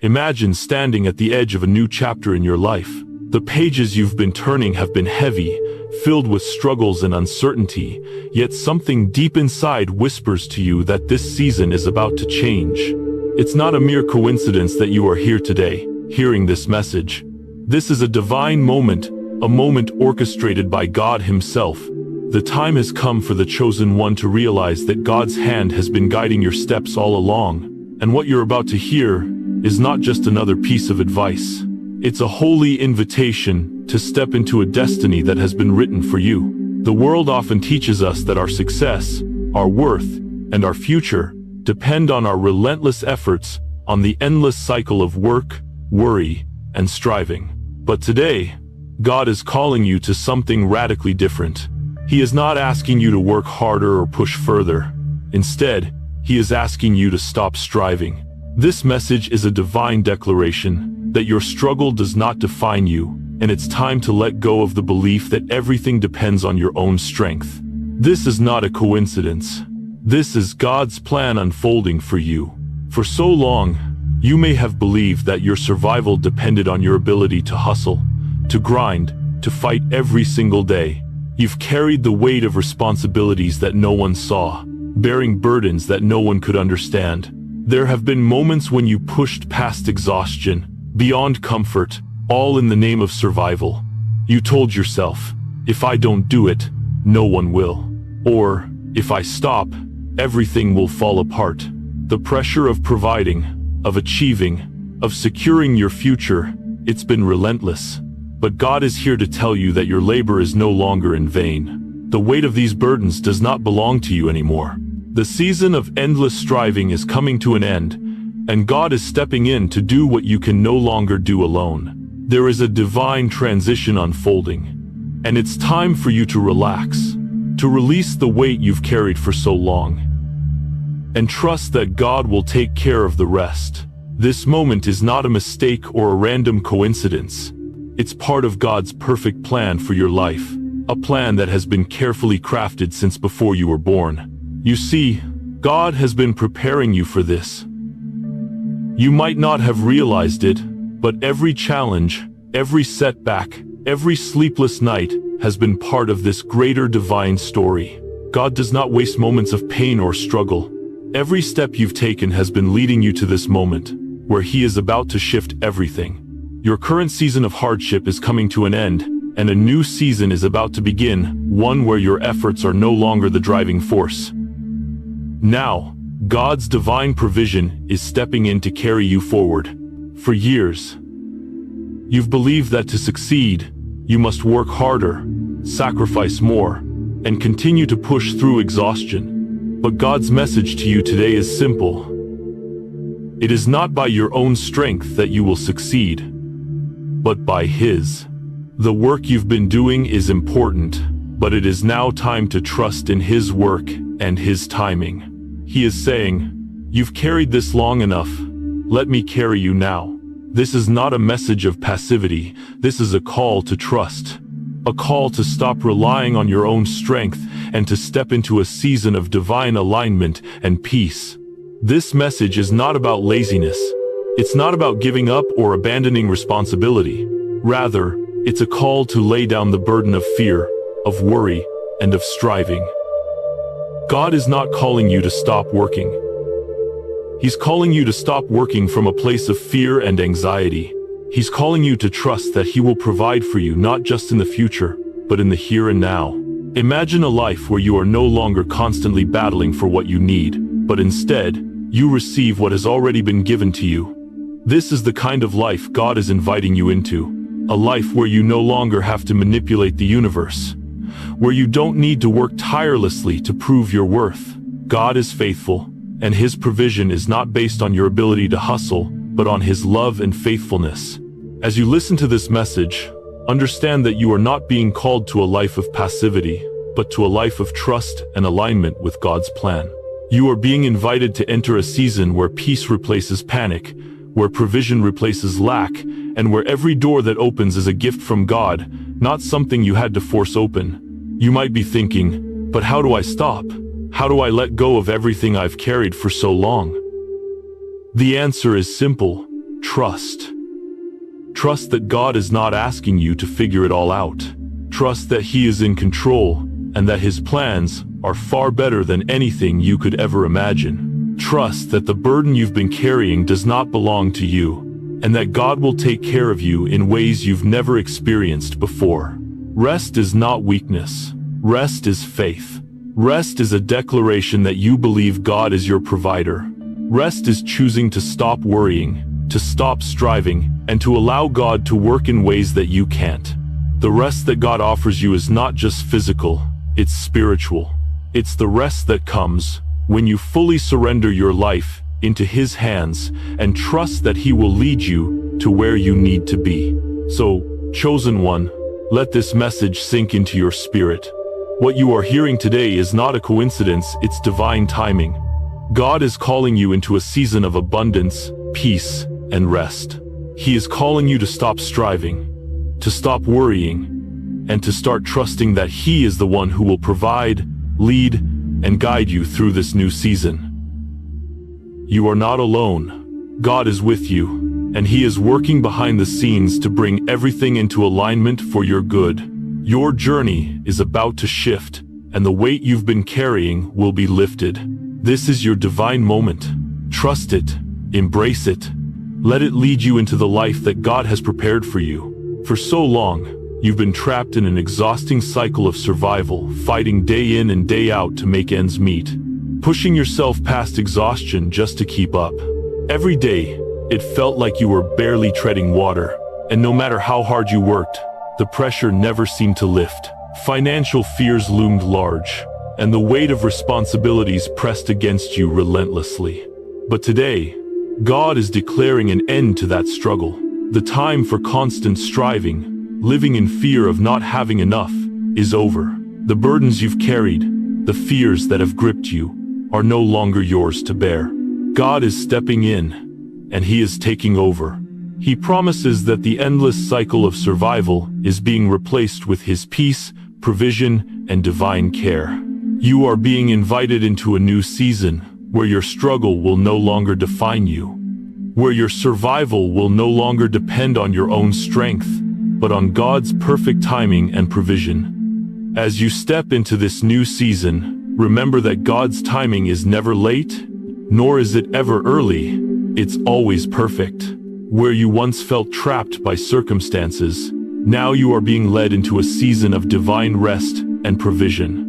Imagine standing at the edge of a new chapter in your life. The pages you've been turning have been heavy, filled with struggles and uncertainty, yet something deep inside whispers to you that this season is about to change. It's not a mere coincidence that you are here today, hearing this message. This is a divine moment, a moment orchestrated by God Himself. The time has come for the chosen one to realize that God's hand has been guiding your steps all along, and what you're about to hear is not just another piece of advice. It's a holy invitation to step into a destiny that has been written for you. The world often teaches us that our success, our worth, and our future depend on our relentless efforts, on the endless cycle of work, worry, and striving. But today, God is calling you to something radically different. He is not asking you to work harder or push further. Instead, He is asking you to stop striving. This message is a divine declaration that your struggle does not define you, and it's time to let go of the belief that everything depends on your own strength. This is not a coincidence. This is God's plan unfolding for you. For so long, you may have believed that your survival depended on your ability to hustle, to grind, to fight every single day. You've carried the weight of responsibilities that no one saw, bearing burdens that no one could understand. There have been moments when you pushed past exhaustion, beyond comfort, all in the name of survival. You told yourself, if I don't do it, no one will. Or, if I stop, everything will fall apart. The pressure of providing, of achieving, of securing your future, it's been relentless. But God is here to tell you that your labor is no longer in vain. The weight of these burdens does not belong to you anymore. The season of endless striving is coming to an end, and God is stepping in to do what you can no longer do alone. There is a divine transition unfolding, and it's time for you to relax, to release the weight you've carried for so long, and trust that God will take care of the rest. This moment is not a mistake or a random coincidence. It's part of God's perfect plan for your life, a plan that has been carefully crafted since before you were born. You see, God has been preparing you for this. You might not have realized it, but every challenge, every setback, every sleepless night has been part of this greater divine story. God does not waste moments of pain or struggle. Every step you've taken has been leading you to this moment, where He is about to shift everything. Your current season of hardship is coming to an end, and a new season is about to begin, one where your efforts are no longer the driving force. Now, God's divine provision is stepping in to carry you forward. For years, you've believed that to succeed, you must work harder, sacrifice more, and continue to push through exhaustion. But God's message to you today is simple. It is not by your own strength that you will succeed, but by His. The work you've been doing is important, but it is now time to trust in His work and His timing. He is saying, you've carried this long enough, let me carry you now. This is not a message of passivity, this is a call to trust. A call to stop relying on your own strength and to step into a season of divine alignment and peace. This message is not about laziness. It's not about giving up or abandoning responsibility. Rather, it's a call to lay down the burden of fear, of worry, and of striving. God is not calling you to stop working. He's calling you to stop working from a place of fear and anxiety. He's calling you to trust that He will provide for you not just in the future, but in the here and now. Imagine a life where you are no longer constantly battling for what you need, but instead, you receive what has already been given to you. This is the kind of life God is inviting you into. A life where you no longer have to manipulate the universe, where you don't need to work tirelessly to prove your worth. God is faithful, and His provision is not based on your ability to hustle, but on His love and faithfulness. As you listen to this message, understand that you are not being called to a life of passivity, but to a life of trust and alignment with God's plan. You are being invited to enter a season where peace replaces panic, where provision replaces lack, and where every door that opens is a gift from God, not something you had to force open. You might be thinking, but how do I stop? How do I let go of everything I've carried for so long? The answer is simple. trust. Trust that God is not asking you to figure it all out. Trust that He is in control and that His plans are far better than anything you could ever imagine. Trust that the burden you've been carrying does not belong to you, and that God will take care of you in ways you've never experienced before. Rest is not weakness. Rest is faith. Rest is a declaration that you believe God is your provider. Rest is choosing to stop worrying, to stop striving, and to allow God to work in ways that you can't. The rest that God offers you is not just physical, it's spiritual. It's the rest that comes when you fully surrender your life into His hands and trust that He will lead you to where you need to be. So, chosen one, let this message sink into your spirit. What you are hearing today is not a coincidence, it's divine timing. God is calling you into a season of abundance, peace, and rest. He is calling you to stop striving, to stop worrying, and to start trusting that He is the one who will provide, lead, and guide you through this new season. You are not alone. God is with you, and He is working behind the scenes to bring everything into alignment for your good. Your journey is about to shift, and the weight you've been carrying will be lifted. This is your divine moment. Trust it, embrace it. Let it lead you into the life that God has prepared for you. For so long, you've been trapped in an exhausting cycle of survival, fighting day in and day out to make ends meet, pushing yourself past exhaustion just to keep up. Every day, it felt like you were barely treading water, and no matter how hard you worked, the pressure never seemed to lift. Financial fears loomed large, and the weight of responsibilities pressed against you relentlessly. But today, God is declaring an end to that struggle. The time for constant striving, living in fear of not having enough, is over. The burdens you've carried, the fears that have gripped you, are no longer yours to bear. God is stepping in, and He is taking over. He promises that the endless cycle of survival is being replaced with His peace, provision, and divine care. You are being invited into a new season where your struggle will no longer define you, where your survival will no longer depend on your own strength, but on God's perfect timing and provision. As you step into this new season, remember that God's timing is never late, nor is it ever early. It's always perfect. Where you once felt trapped by circumstances, now you are being led into a season of divine rest and provision.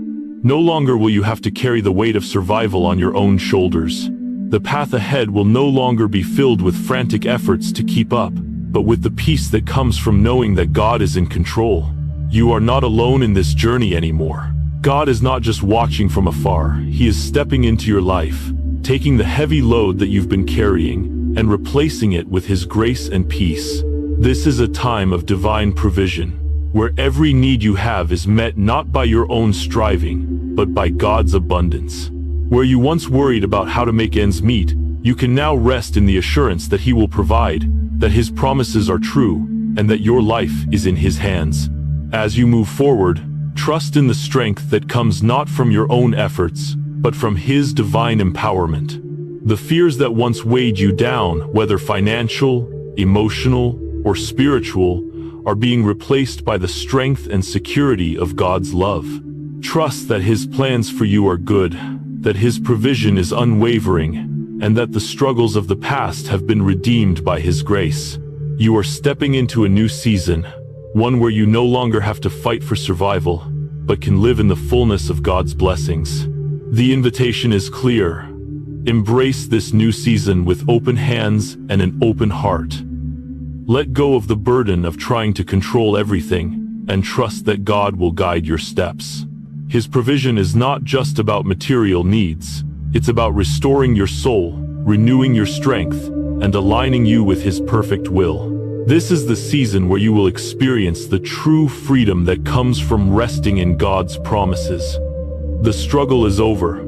No longer will you have to carry the weight of survival on your own shoulders. The path ahead will no longer be filled with frantic efforts to keep up, but with the peace that comes from knowing that God is in control. You are not alone in this journey anymore. God is not just watching from afar, He is stepping into your life, taking the heavy load that you've been carrying, and replacing it with His grace and peace. This is a time of divine provision, where every need you have is met not by your own striving, but by God's abundance. Where you once worried about how to make ends meet, you can now rest in the assurance that He will provide, that His promises are true, and that your life is in His hands. As you move forward, trust in the strength that comes not from your own efforts, but from His divine empowerment. The fears that once weighed you down, whether financial, emotional, or spiritual, are being replaced by the strength and security of God's love. Trust that His plans for you are good, that His provision is unwavering, and that the struggles of the past have been redeemed by His grace. You are stepping into a new season, one where you no longer have to fight for survival, but can live in the fullness of God's blessings. The invitation is clear. Embrace this new season with open hands and an open heart. Let go of the burden of trying to control everything, and trust that God will guide your steps. His provision is not just about material needs, it's about restoring your soul, renewing your strength, and aligning you with His perfect will. This is the season where you will experience the true freedom that comes from resting in God's promises. The struggle is over.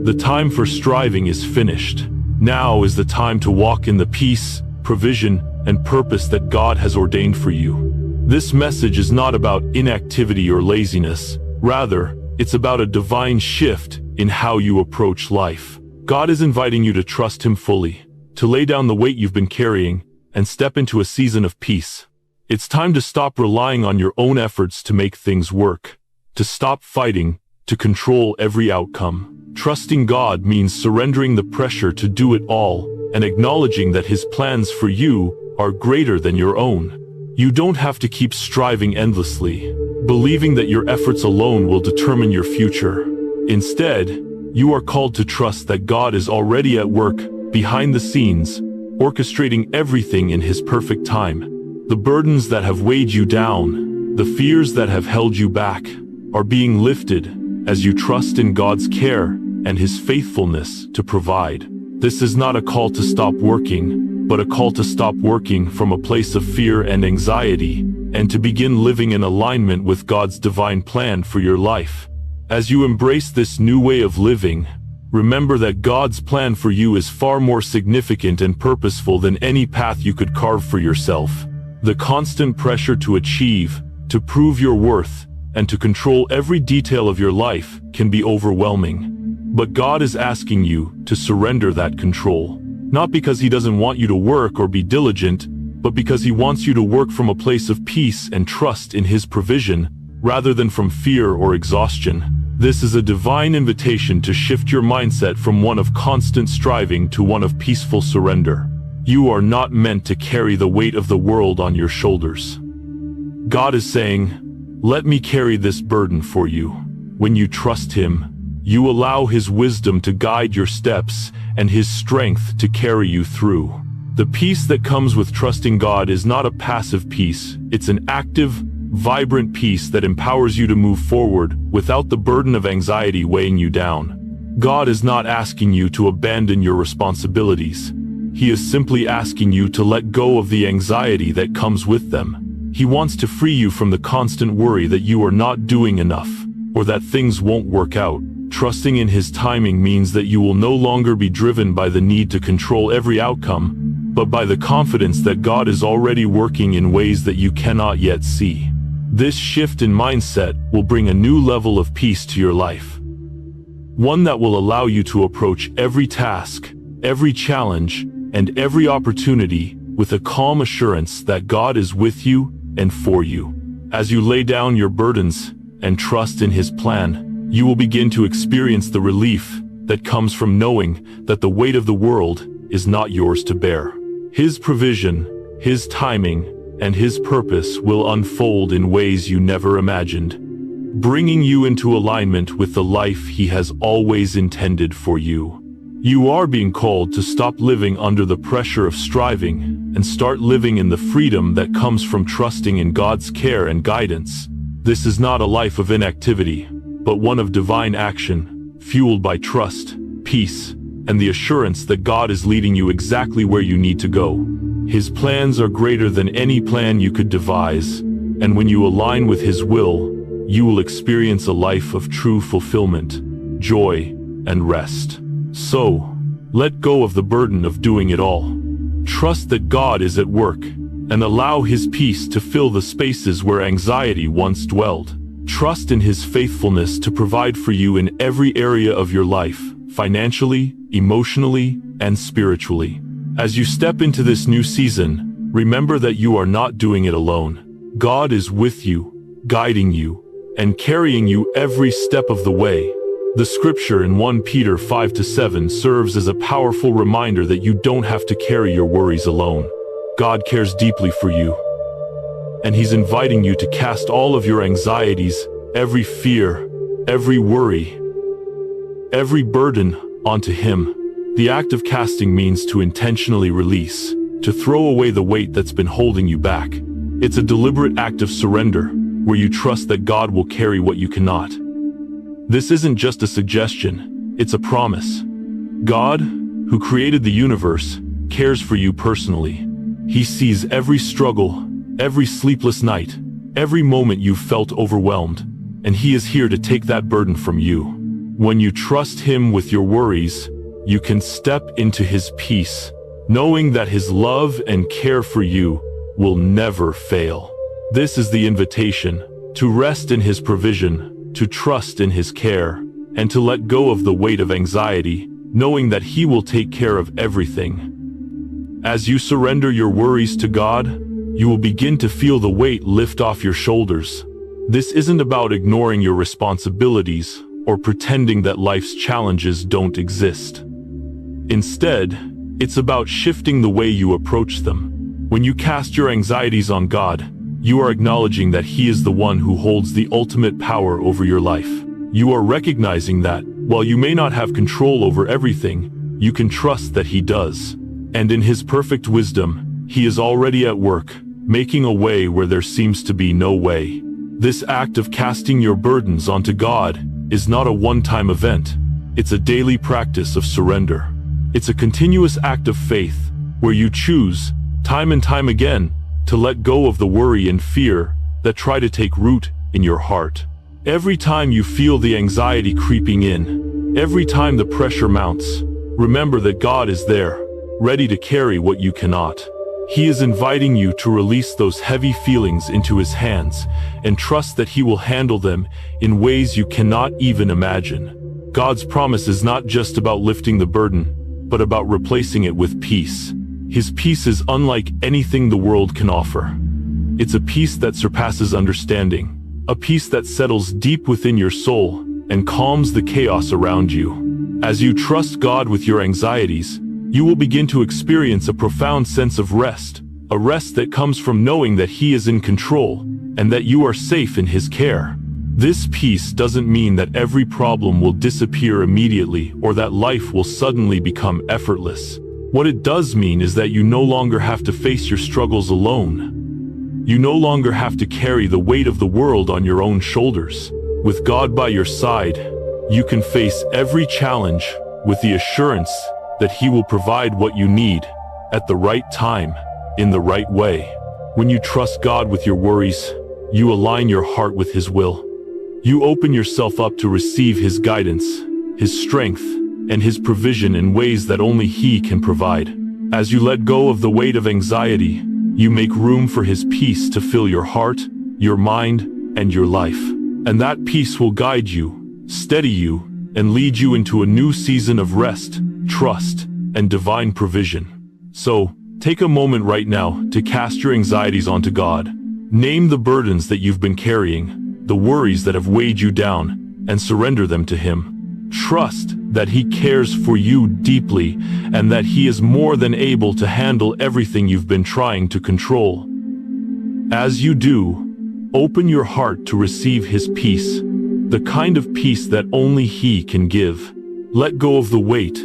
The time for striving is finished. Now is the time to walk in the peace, provision, and purpose that God has ordained for you. This message is not about inactivity or laziness. Rather, it's about a divine shift in how you approach life. God is inviting you to trust Him fully, to lay down the weight you've been carrying, and step into a season of peace. It's time to stop relying on your own efforts to make things work, to stop fighting, to control every outcome. Trusting God means surrendering the pressure to do it all and acknowledging that His plans for you are greater than your own. You don't have to keep striving endlessly, believing that your efforts alone will determine your future. Instead, you are called to trust that God is already at work behind the scenes, orchestrating everything in His perfect time. The burdens that have weighed you down, the fears that have held you back, are being lifted as you trust in God's care and His faithfulness to provide. This is not a call to stop working, but a call to stop working from a place of fear and anxiety, and to begin living in alignment with God's divine plan for your life. As you embrace this new way of living, remember that God's plan for you is far more significant and purposeful than any path you could carve for yourself. The constant pressure to achieve, to prove your worth, and to control every detail of your life can be overwhelming. But God is asking you to surrender that control, not because He doesn't want you to work or be diligent, but because He wants you to work from a place of peace and trust in His provision, rather than from fear or exhaustion. This is a divine invitation to shift your mindset from one of constant striving to one of peaceful surrender. You are not meant to carry the weight of the world on your shoulders. God is saying, "Let me carry this burden for you." When you trust Him, you allow His wisdom to guide your steps and His strength to carry you through. The peace that comes with trusting God is not a passive peace, it's an active, vibrant peace that empowers you to move forward without the burden of anxiety weighing you down. God is not asking you to abandon your responsibilities. He is simply asking you to let go of the anxiety that comes with them. He wants to free you from the constant worry that you are not doing enough, or that things won't work out. Trusting in His timing means that you will no longer be driven by the need to control every outcome, but by the confidence that God is already working in ways that you cannot yet see. This shift in mindset will bring a new level of peace to your life. One that will allow you to approach every task, every challenge, and every opportunity with a calm assurance that God is with you and for you. As you lay down your burdens and trust in His plan, you will begin to experience the relief that comes from knowing that the weight of the world is not yours to bear. His provision, His timing, and His purpose will unfold in ways you never imagined, bringing you into alignment with the life He has always intended for you. You are being called to stop living under the pressure of striving and start living in the freedom that comes from trusting in God's care and guidance. This is not a life of inactivity, but one of divine action, fueled by trust, peace, and the assurance that God is leading you exactly where you need to go. His plans are greater than any plan you could devise, and when you align with His will, you will experience a life of true fulfillment, joy, and rest. So, let go of the burden of doing it all. Trust that God is at work, and allow His peace to fill the spaces where anxiety once dwelled. Trust in His faithfulness to provide for you in every area of your life, financially, emotionally, and spiritually. As you step into this new season, remember that you are not doing it alone. God is with you, guiding you, and carrying you every step of the way. The scripture in 1 Peter 5-7 serves as a powerful reminder that you don't have to carry your worries alone. God cares deeply for you, and He's inviting you to cast all of your anxieties, every fear, every worry, every burden onto Him. The act of casting means to intentionally release, to throw away the weight that's been holding you back. It's a deliberate act of surrender, where you trust that God will carry what you cannot. This isn't just a suggestion, it's a promise. God, who created the universe, cares for you personally. He sees every struggle, every sleepless night, every moment you've felt overwhelmed, and He is here to take that burden from you. When you trust Him with your worries, you can step into His peace, knowing that His love and care for you will never fail. This is the invitation, to rest in His provision, to trust in His care, and to let go of the weight of anxiety, knowing that He will take care of everything. As you surrender your worries to God, you will begin to feel the weight lift off your shoulders. This isn't about ignoring your responsibilities or pretending that life's challenges don't exist. Instead, it's about shifting the way you approach them. When you cast your anxieties on God, you are acknowledging that He is the one who holds the ultimate power over your life. You are recognizing that, while you may not have control over everything, you can trust that He does. And in His perfect wisdom, He is already at work, making a way where there seems to be no way. This act of casting your burdens onto God is not a one-time event. It's a daily practice of surrender. It's a continuous act of faith, where you choose, time and time again, to let go of the worry and fear that try to take root in your heart. Every time you feel the anxiety creeping in, every time the pressure mounts, remember that God is there, ready to carry what you cannot. He is inviting you to release those heavy feelings into His hands and trust that He will handle them in ways you cannot even imagine. God's promise is not just about lifting the burden, but about replacing it with peace. His peace is unlike anything the world can offer. It's a peace that surpasses understanding, a peace that settles deep within your soul and calms the chaos around you. As you trust God with your anxieties, you will begin to experience a profound sense of rest, a rest that comes from knowing that He is in control and that you are safe in His care. This peace doesn't mean that every problem will disappear immediately or that life will suddenly become effortless. What it does mean is that you no longer have to face your struggles alone. You no longer have to carry the weight of the world on your own shoulders. With God by your side, you can face every challenge with the assurance that He will provide what you need at the right time, in the right way. When you trust God with your worries, you align your heart with His will. You open yourself up to receive His guidance, His strength, and His provision in ways that only He can provide. As you let go of the weight of anxiety, you make room for His peace to fill your heart, your mind, and your life. And that peace will guide you, steady you, and lead you into a new season of rest, trust, and divine provision. So, take a moment right now to cast your anxieties onto God. Name the burdens that you've been carrying, the worries that have weighed you down, and surrender them to Him. Trust that He cares for you deeply and that He is more than able to handle everything you've been trying to control. As you do, open your heart to receive His peace, the kind of peace that only He can give. Let go of the weight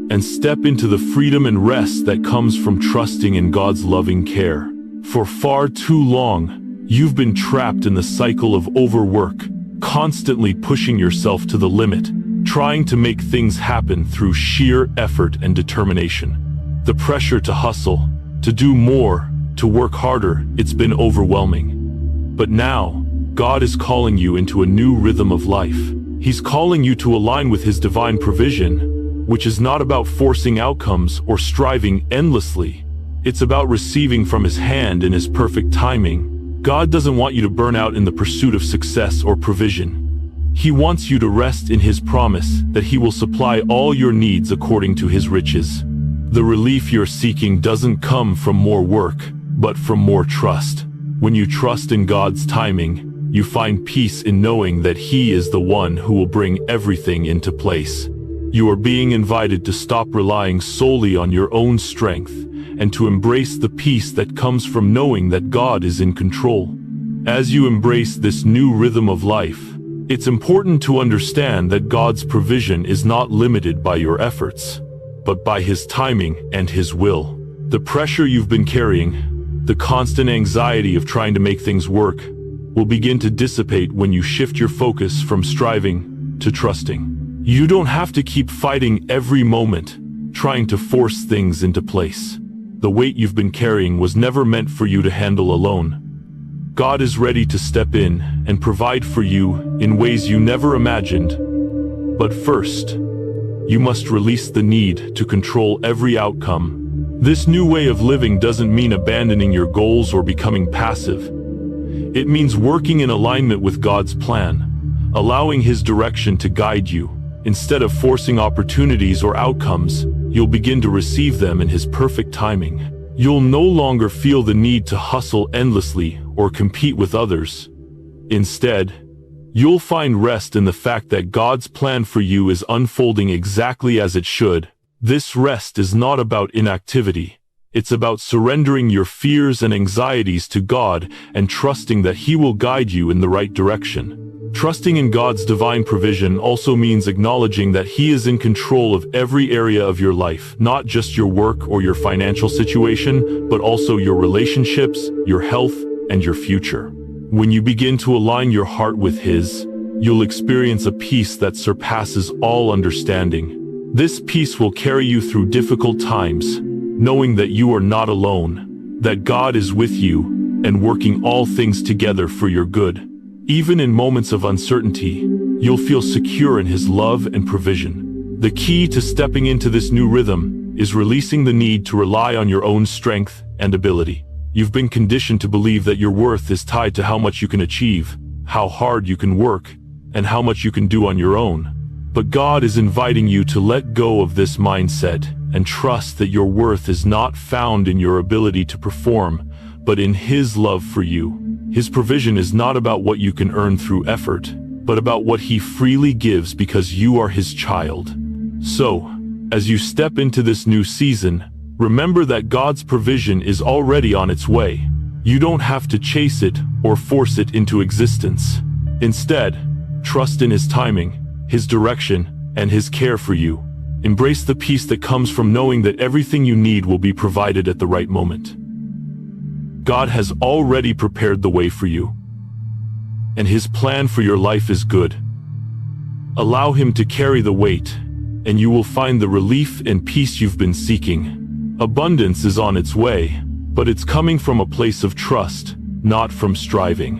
and step into the freedom and rest that comes from trusting in God's loving care. For far too long, you've been trapped in the cycle of overwork, constantly pushing yourself to the limit, trying to make things happen through sheer effort and determination. The pressure to hustle, to do more, to work harder, it's been overwhelming. But now, God is calling you into a new rhythm of life. He's calling you to align with His divine provision, which is not about forcing outcomes or striving endlessly. It's about receiving from His hand in His perfect timing. God doesn't want you to burn out in the pursuit of success or provision. He wants you to rest in His promise that He will supply all your needs according to His riches. The relief you're seeking doesn't come from more work, but from more trust. When you trust in God's timing, you find peace in knowing that He is the one who will bring everything into place. You are being invited to stop relying solely on your own strength and to embrace the peace that comes from knowing that God is in control. As you embrace this new rhythm of life, it's important to understand that God's provision is not limited by your efforts, but by His timing and His will. The pressure you've been carrying, the constant anxiety of trying to make things work, will begin to dissipate when you shift your focus from striving to trusting. You don't have to keep fighting every moment, trying to force things into place. The weight you've been carrying was never meant for you to handle alone. God is ready to step in and provide for you in ways you never imagined. But first, you must release the need to control every outcome. This new way of living doesn't mean abandoning your goals or becoming passive. It means working in alignment with God's plan, allowing His direction to guide you, Instead of forcing opportunities or outcomes, you'll begin to receive them in His perfect timing. You'll no longer feel the need to hustle endlessly or compete with others. Instead, you'll find rest in the fact that God's plan for you is unfolding exactly as it should. This rest is not about inactivity. It's about surrendering your fears and anxieties to God and trusting that He will guide you in the right direction. Trusting in God's divine provision also means acknowledging that He is in control of every area of your life, not just your work or your financial situation, but also your relationships, your health, and your future. When you begin to align your heart with His, you'll experience a peace that surpasses all understanding. This peace will carry you through difficult times, knowing that you are not alone, that God is with you, and working all things together for your good. Even in moments of uncertainty, you'll feel secure in His love and provision. The key to stepping into this new rhythm is releasing the need to rely on your own strength and ability. You've been conditioned to believe that your worth is tied to how much you can achieve, how hard you can work, and how much you can do on your own. But God is inviting you to let go of this mindset and trust that your worth is not found in your ability to perform, but in His love for you. His provision is not about what you can earn through effort, but about what He freely gives because you are His child. So, as you step into this new season, remember that God's provision is already on its way. You don't have to chase it or force it into existence. Instead, trust in His timing, His direction, and His care for you. Embrace the peace that comes from knowing that everything you need will be provided at the right moment. God has already prepared the way for you, and His plan for your life is good. Allow Him to carry the weight, and you will find the relief and peace you've been seeking. Abundance is on its way, but it's coming from a place of trust, not from striving.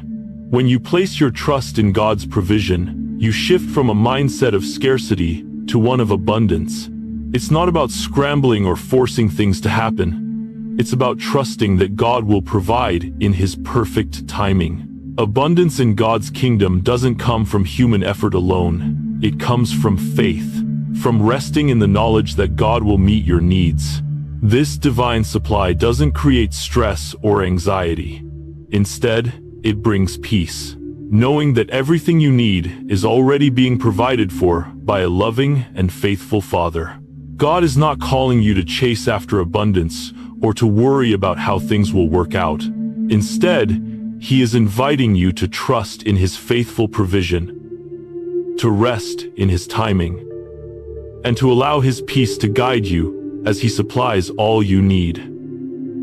When you place your trust in God's provision, you shift from a mindset of scarcity to one of abundance. It's not about scrambling or forcing things to happen. It's about trusting that God will provide in His perfect timing. Abundance in God's kingdom doesn't come from human effort alone. It comes from faith, from resting in the knowledge that God will meet your needs. This divine supply doesn't create stress or anxiety. Instead, it brings peace, knowing that everything you need is already being provided for by a loving and faithful Father. God is not calling you to chase after abundance or to worry about how things will work out. Instead, He is inviting you to trust in His faithful provision, to rest in His timing, and to allow His peace to guide you as He supplies all you need.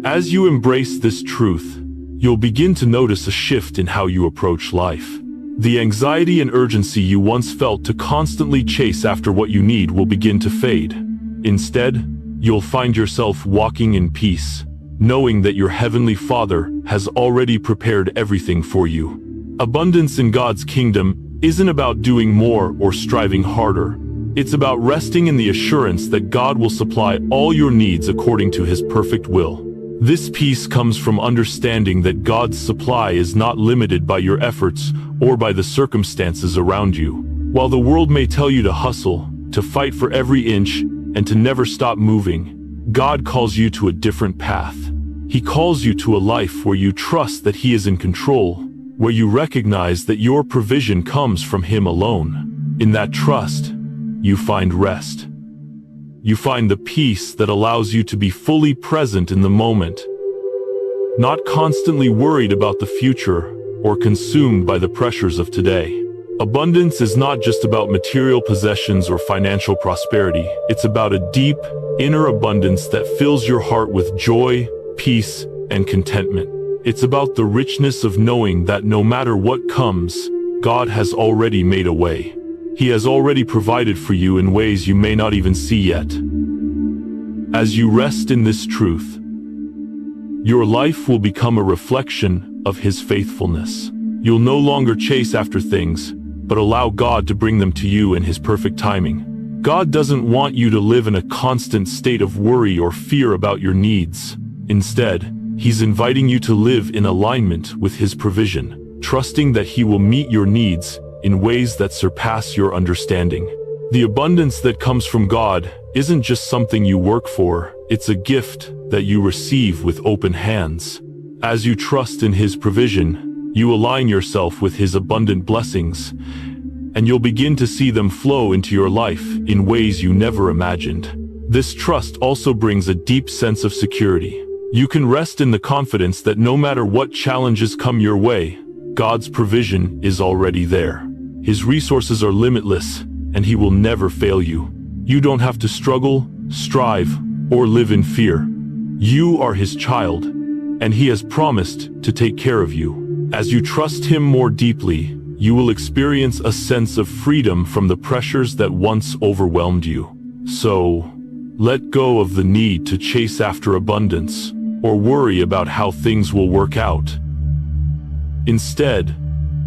As you embrace this truth, you'll begin to notice a shift in how you approach life. The anxiety and urgency you once felt to constantly chase after what you need will begin to fade. Instead, you'll find yourself walking in peace, knowing that your Heavenly Father has already prepared everything for you. Abundance in God's kingdom isn't about doing more or striving harder. It's about resting in the assurance that God will supply all your needs according to His perfect will. This peace comes from understanding that God's supply is not limited by your efforts or by the circumstances around you. While the world may tell you to hustle, to fight for every inch, and to never stop moving, God calls you to a different path. He calls you to a life where you trust that He is in control, where you recognize that your provision comes from Him alone. In that trust, you find rest. You find the peace that allows you to be fully present in the moment, not constantly worried about the future or consumed by the pressures of today. Abundance is not just about material possessions or financial prosperity. It's about a deep, inner abundance that fills your heart with joy, peace, and contentment. It's about the richness of knowing that no matter what comes, God has already made a way. He has already provided for you in ways you may not even see yet. As you rest in this truth, your life will become a reflection of His faithfulness. You'll no longer chase after things, but allow God to bring them to you in His perfect timing. God doesn't want you to live in a constant state of worry or fear about your needs. Instead, He's inviting you to live in alignment with His provision, trusting that He will meet your needs in ways that surpass your understanding. The abundance that comes from God isn't just something you work for, it's a gift that you receive with open hands. As you trust in His provision, you align yourself with His abundant blessings, and you'll begin to see them flow into your life in ways you never imagined. This trust also brings a deep sense of security. You can rest in the confidence that no matter what challenges come your way, God's provision is already there. His resources are limitless, and He will never fail you. You don't have to struggle, strive, or live in fear. You are His child, and He has promised to take care of you. As you trust Him more deeply, you will experience a sense of freedom from the pressures that once overwhelmed you. So, let go of the need to chase after abundance or worry about how things will work out. Instead,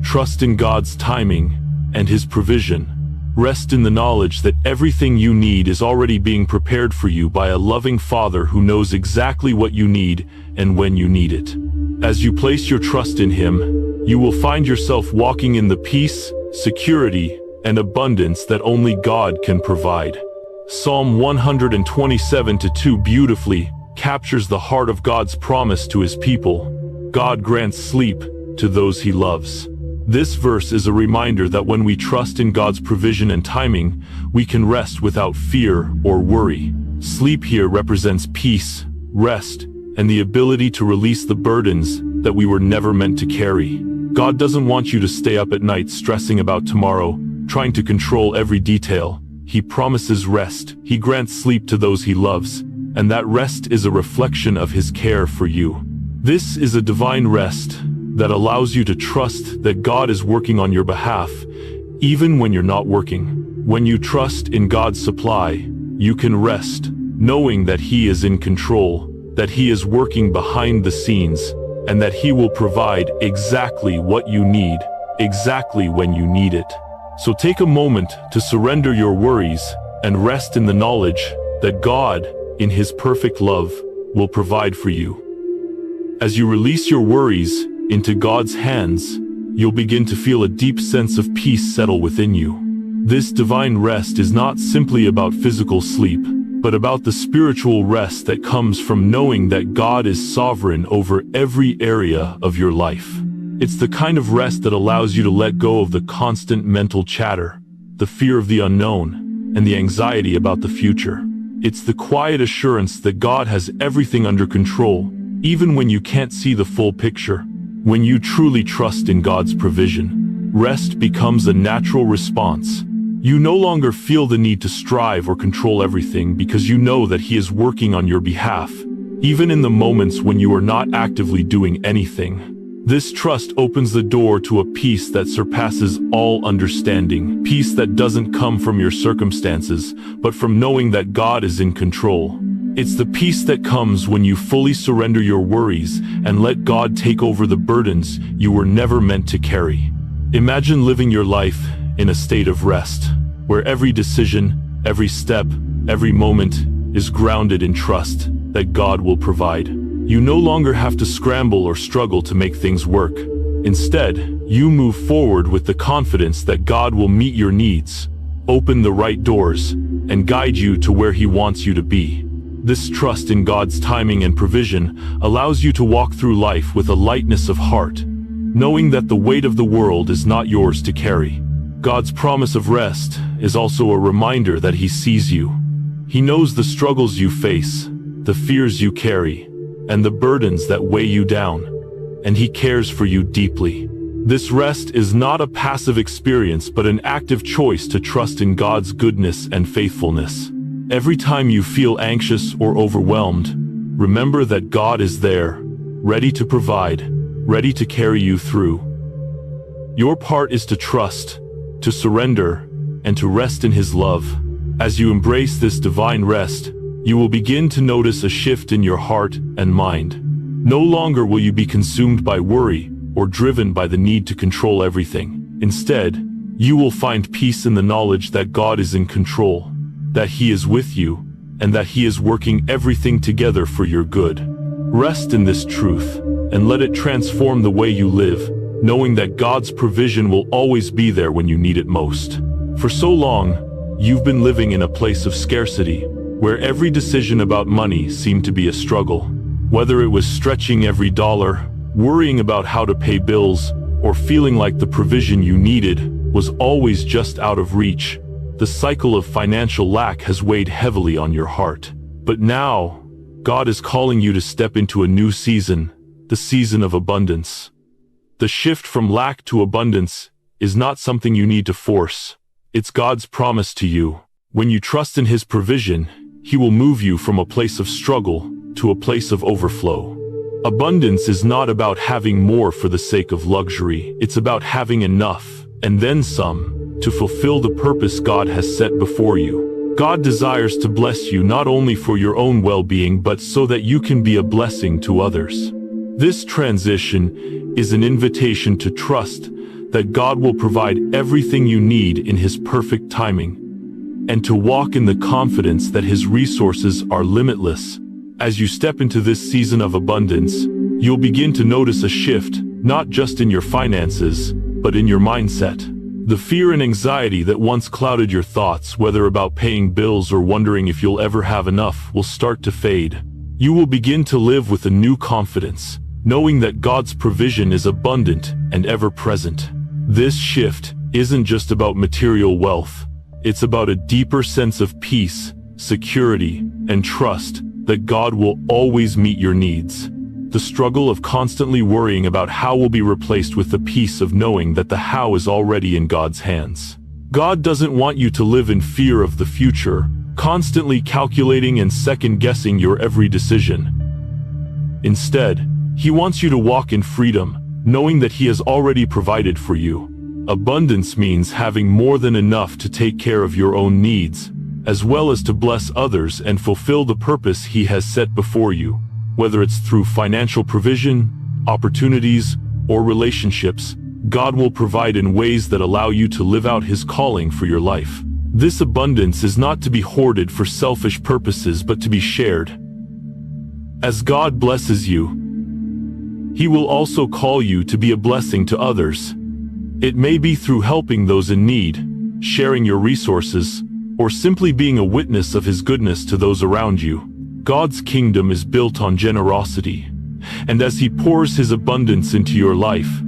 trust in God's timing and His provision. Rest in the knowledge that everything you need is already being prepared for you by a loving Father who knows exactly what you need and when you need it. As you place your trust in Him, you will find yourself walking in the peace, security, and abundance that only God can provide. Psalm 127:2 beautifully captures the heart of God's promise to His people. God grants sleep to those He loves. This verse is a reminder that when we trust in God's provision and timing, we can rest without fear or worry. Sleep here represents peace, rest, and the ability to release the burdens that we were never meant to carry. God doesn't want you to stay up at night stressing about tomorrow, trying to control every detail. He promises rest. He grants sleep to those He loves, and that rest is a reflection of His care for you. This is a divine rest that allows you to trust that God is working on your behalf, even when you're not working. When you trust in God's supply, you can rest, knowing that He is in control, that He is working behind the scenes, and that He will provide exactly what you need, exactly when you need it. So take a moment to surrender your worries and rest in the knowledge that God, in His perfect love, will provide for you. As you release your worries into God's hands, you'll begin to feel a deep sense of peace settle within you. This divine rest is not simply about physical sleep, but about the spiritual rest that comes from knowing that God is sovereign over every area of your life. It's the kind of rest that allows you to let go of the constant mental chatter, the fear of the unknown, and the anxiety about the future. It's the quiet assurance that God has everything under control, even when you can't see the full picture. When you truly trust in God's provision, rest becomes a natural response. You no longer feel the need to strive or control everything because you know that He is working on your behalf, even in the moments when you are not actively doing anything. This trust opens the door to a peace that surpasses all understanding, peace that doesn't come from your circumstances, but from knowing that God is in control. It's the peace that comes when you fully surrender your worries and let God take over the burdens you were never meant to carry. Imagine living your life in a state of rest, where every decision, every step, every moment is grounded in trust that God will provide. You no longer have to scramble or struggle to make things work. Instead, you move forward with the confidence that God will meet your needs, open the right doors, and guide you to where He wants you to be. This trust in God's timing and provision allows you to walk through life with a lightness of heart, knowing that the weight of the world is not yours to carry. God's promise of rest is also a reminder that He sees you. He knows the struggles you face, the fears you carry, and the burdens that weigh you down, and He cares for you deeply. This rest is not a passive experience but an active choice to trust in God's goodness and faithfulness. Every time you feel anxious or overwhelmed, remember that God is there, ready to provide, ready to carry you through. Your part is to trust, to surrender, and to rest in His love. As you embrace this divine rest, you will begin to notice a shift in your heart and mind. No longer will you be consumed by worry or driven by the need to control everything. Instead, you will find peace in the knowledge that God is in control, that He is with you, and that He is working everything together for your good. Rest in this truth, and let it transform the way you live, knowing that God's provision will always be there when you need it most. For so long, you've been living in a place of scarcity, where every decision about money seemed to be a struggle. Whether it was stretching every dollar, worrying about how to pay bills, or feeling like the provision you needed was always just out of reach, the cycle of financial lack has weighed heavily on your heart. But now, God is calling you to step into a new season, the season of abundance. The shift from lack to abundance is not something you need to force. It's God's promise to you. When you trust in His provision, He will move you from a place of struggle to a place of overflow. Abundance is not about having more for the sake of luxury. It's about having enough, and then some, to fulfill the purpose God has set before you. God desires to bless you not only for your own well-being but so that you can be a blessing to others. This transition is an invitation to trust that God will provide everything you need in His perfect timing, and to walk in the confidence that His resources are limitless. As you step into this season of abundance, you'll begin to notice a shift, not just in your finances, but in your mindset. The fear and anxiety that once clouded your thoughts, whether about paying bills or wondering if you'll ever have enough, will start to fade. You will begin to live with a new confidence, knowing that God's provision is abundant and ever-present. This shift isn't just about material wealth. It's about a deeper sense of peace, security, and trust that God will always meet your needs. The struggle of constantly worrying about how will be replaced with the peace of knowing that the how is already in God's hands. God doesn't want you to live in fear of the future, constantly calculating and second-guessing your every decision. Instead, He wants you to walk in freedom, knowing that He has already provided for you. Abundance means having more than enough to take care of your own needs, as well as to bless others and fulfill the purpose He has set before you. Whether it's through financial provision, opportunities, or relationships, God will provide in ways that allow you to live out His calling for your life. This abundance is not to be hoarded for selfish purposes but to be shared. As God blesses you, He will also call you to be a blessing to others. It may be through helping those in need, sharing your resources, or simply being a witness of His goodness to those around you. God's kingdom is built on generosity, and as He pours His abundance into your life,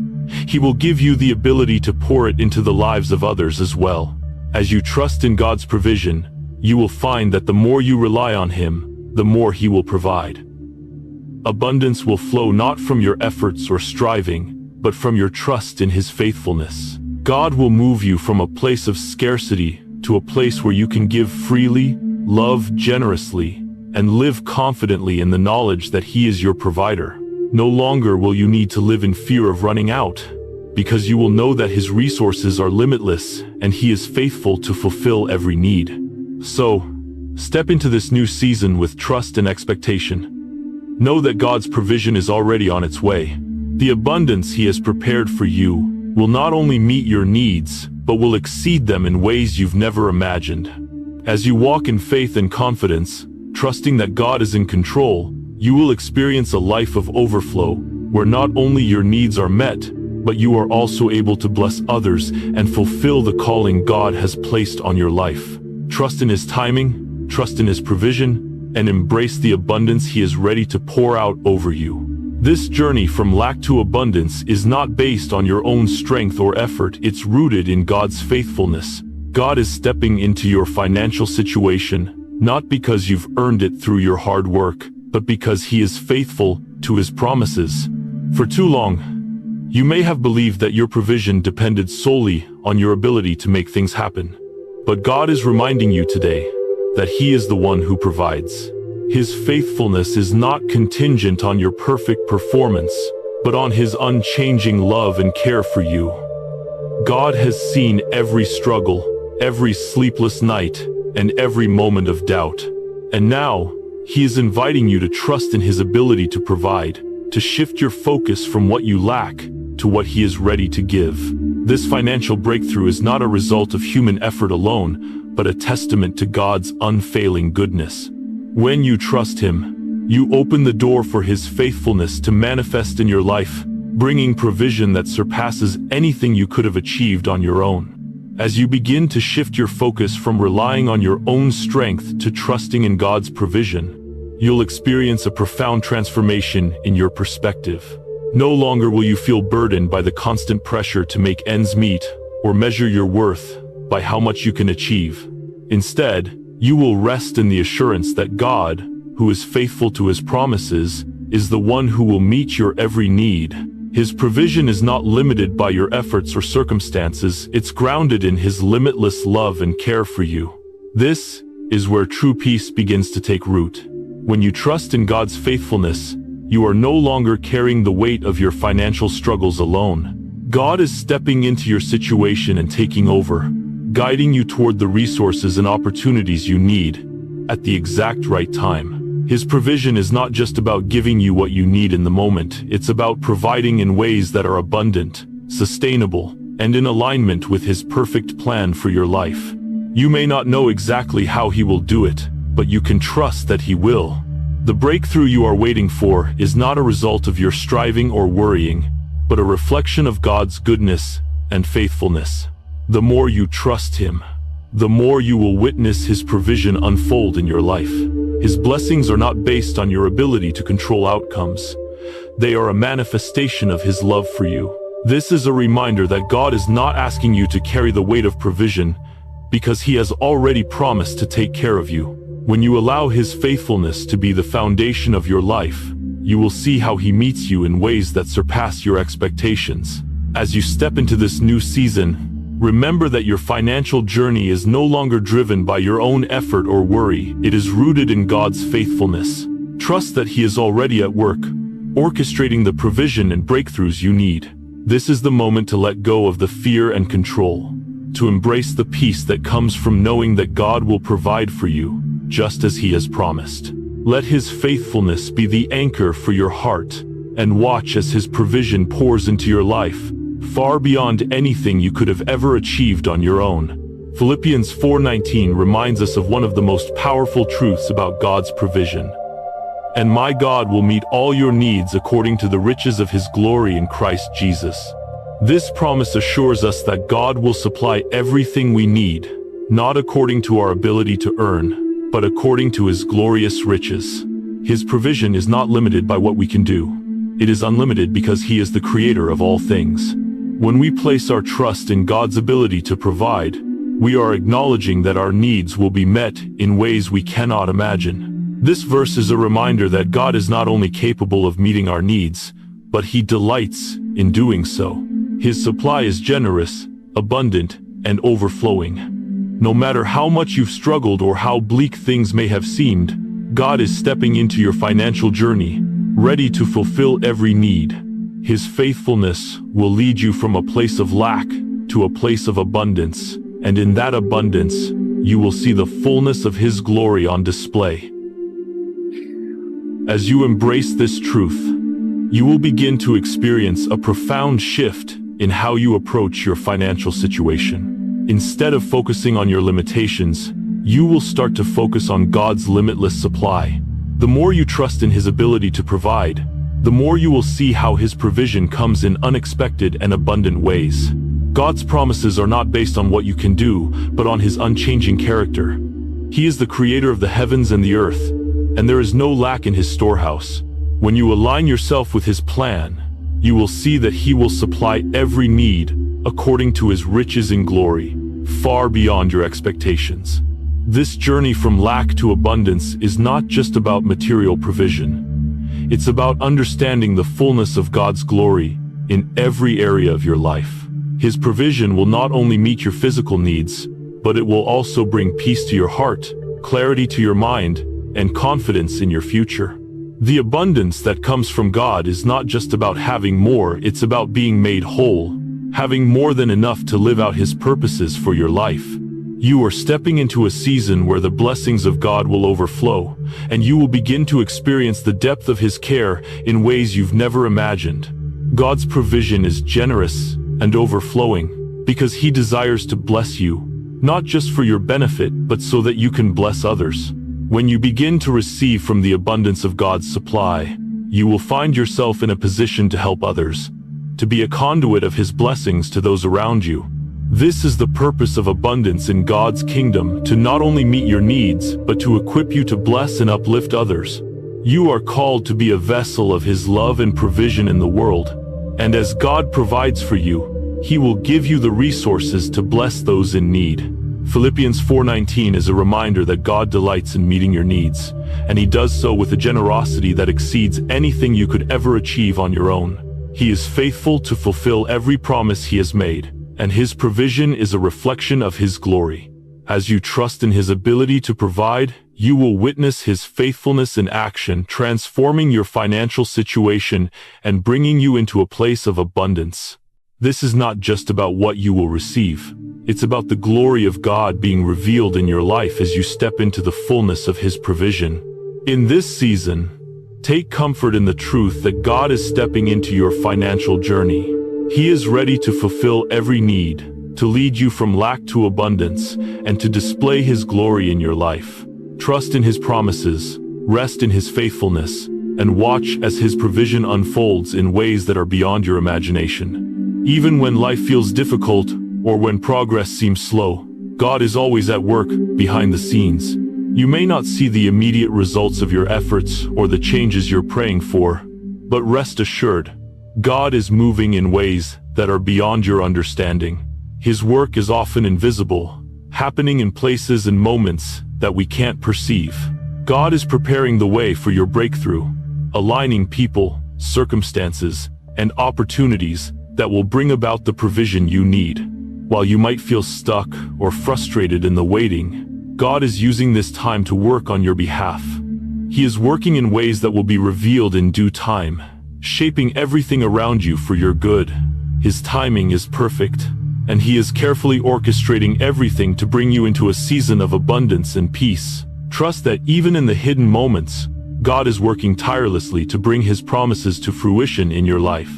He will give you the ability to pour it into the lives of others as well. As you trust in God's provision, you will find that the more you rely on Him, the more He will provide. Abundance will flow not from your efforts or striving, but from your trust in His faithfulness. God will move you from a place of scarcity to a place where you can give freely, love generously, and live confidently in the knowledge that He is your provider. No longer will you need to live in fear of running out, because you will know that His resources are limitless and He is faithful to fulfill every need. So, step into this new season with trust and expectation. Know that God's provision is already on its way. The abundance He has prepared for you will not only meet your needs, but will exceed them in ways you've never imagined. As you walk in faith and confidence, trusting that God is in control, you will experience a life of overflow, where not only your needs are met, but you are also able to bless others and fulfill the calling God has placed on your life. Trust in His timing, trust in His provision, and embrace the abundance He is ready to pour out over you. This journey from lack to abundance is not based on your own strength or effort. It's rooted in God's faithfulness. God is stepping into your financial situation, not because you've earned it through your hard work, but because He is faithful to His promises. For too long, you may have believed that your provision depended solely on your ability to make things happen. But God is reminding you today that He is the one who provides. His faithfulness is not contingent on your perfect performance, but on His unchanging love and care for you. God has seen every struggle, every sleepless night, and every moment of doubt. And now, He is inviting you to trust in His ability to provide, to shift your focus from what you lack to what He is ready to give. This financial breakthrough is not a result of human effort alone, but a testament to God's unfailing goodness. When you trust Him, you open the door for His faithfulness to manifest in your life, bringing provision that surpasses anything you could have achieved on your own. As you begin to shift your focus from relying on your own strength to trusting in God's provision, you'll experience a profound transformation in your perspective. No longer will you feel burdened by the constant pressure to make ends meet or measure your worth by how much you can achieve. Instead, you will rest in the assurance that God, who is faithful to his promises, is the one who will meet your every need. His provision is not limited by your efforts or circumstances, it's grounded in his limitless love and care for you. This is where true peace begins to take root. When you trust in God's faithfulness, you are no longer carrying the weight of your financial struggles alone. God is stepping into your situation and taking over, guiding you toward the resources and opportunities you need at the exact right time. His provision is not just about giving you what you need in the moment, it's about providing in ways that are abundant, sustainable, and in alignment with his perfect plan for your life. You may not know exactly how he will do it, but you can trust that he will. The breakthrough you are waiting for is not a result of your striving or worrying, but a reflection of God's goodness and faithfulness. The more you trust him, the more you will witness his provision unfold in your life. His blessings are not based on your ability to control outcomes. They are a manifestation of his love for you. This is a reminder that God is not asking you to carry the weight of provision because he has already promised to take care of you. When you allow his faithfulness to be the foundation of your life, you will see how he meets you in ways that surpass your expectations. As you step into this new season, remember that your financial journey is no longer driven by your own effort or worry. It is rooted in God's faithfulness. Trust that he is already at work, orchestrating the provision and breakthroughs you need. This is the moment to let go of the fear and control, to embrace the peace that comes from knowing that God will provide for you, just as he has promised. Let his faithfulness be the anchor for your heart, and watch as his provision pours into your life, far beyond anything you could have ever achieved on your own. Philippians 4:19 reminds us of one of the most powerful truths about God's provision. And my God will meet all your needs according to the riches of his glory in Christ Jesus. This promise assures us that God will supply everything we need, not according to our ability to earn, but according to his glorious riches. His provision is not limited by what we can do. It is unlimited because he is the creator of all things. When we place our trust in God's ability to provide, we are acknowledging that our needs will be met in ways we cannot imagine. This verse is a reminder that God is not only capable of meeting our needs, but he delights in doing so. His supply is generous, abundant, and overflowing. No matter how much you've struggled or how bleak things may have seemed, God is stepping into your financial journey, ready to fulfill every need. His faithfulness will lead you from a place of lack to a place of abundance, and in that abundance, you will see the fullness of his glory on display. As you embrace this truth, you will begin to experience a profound shift in how you approach your financial situation. Instead of focusing on your limitations, you will start to focus on God's limitless supply. The more you trust in his ability to provide, the more you will see how his provision comes in unexpected and abundant ways. God's promises are not based on what you can do, but on his unchanging character. He is the creator of the heavens and the earth, and there is no lack in his storehouse. When you align yourself with his plan, you will see that he will supply every need according to his riches in glory, far beyond your expectations. This journey from lack to abundance is not just about material provision. It's about understanding the fullness of God's glory in every area of your life. His provision will not only meet your physical needs, but it will also bring peace to your heart, clarity to your mind, and confidence in your future. The abundance that comes from God is not just about having more, it's about being made whole, having more than enough to live out his purposes for your life. You are stepping into a season where the blessings of God will overflow, and you will begin to experience the depth of his care in ways you've never imagined. God's provision is generous and overflowing because he desires to bless you, not just for your benefit, but so that you can bless others. When you begin to receive from the abundance of God's supply, you will find yourself in a position to help others, to be a conduit of his blessings to those around you. This is the purpose of abundance in God's kingdom, to not only meet your needs, but to equip you to bless and uplift others. You are called to be a vessel of His love and provision in the world. And as God provides for you, He will give you the resources to bless those in need. Philippians 4:19 is a reminder that God delights in meeting your needs, and He does so with a generosity that exceeds anything you could ever achieve on your own. He is faithful to fulfill every promise He has made, and His provision is a reflection of His glory. As you trust in His ability to provide, you will witness His faithfulness in action, transforming your financial situation and bringing you into a place of abundance. This is not just about what you will receive. It's about the glory of God being revealed in your life as you step into the fullness of His provision. In this season, take comfort in the truth that God is stepping into your financial journey. He is ready to fulfill every need, to lead you from lack to abundance, and to display His glory in your life. Trust in His promises, rest in His faithfulness, and watch as His provision unfolds in ways that are beyond your imagination. Even when life feels difficult, or when progress seems slow, God is always at work behind the scenes. You may not see the immediate results of your efforts or the changes you're praying for, but rest assured, God is moving in ways that are beyond your understanding. His work is often invisible, happening in places and moments that we can't perceive. God is preparing the way for your breakthrough, aligning people, circumstances, and opportunities that will bring about the provision you need. While you might feel stuck or frustrated in the waiting, God is using this time to work on your behalf. He is working in ways that will be revealed in due time, shaping everything around you for your good. His timing is perfect, and He is carefully orchestrating everything to bring you into a season of abundance and peace. Trust that even in the hidden moments, God is working tirelessly to bring His promises to fruition in your life.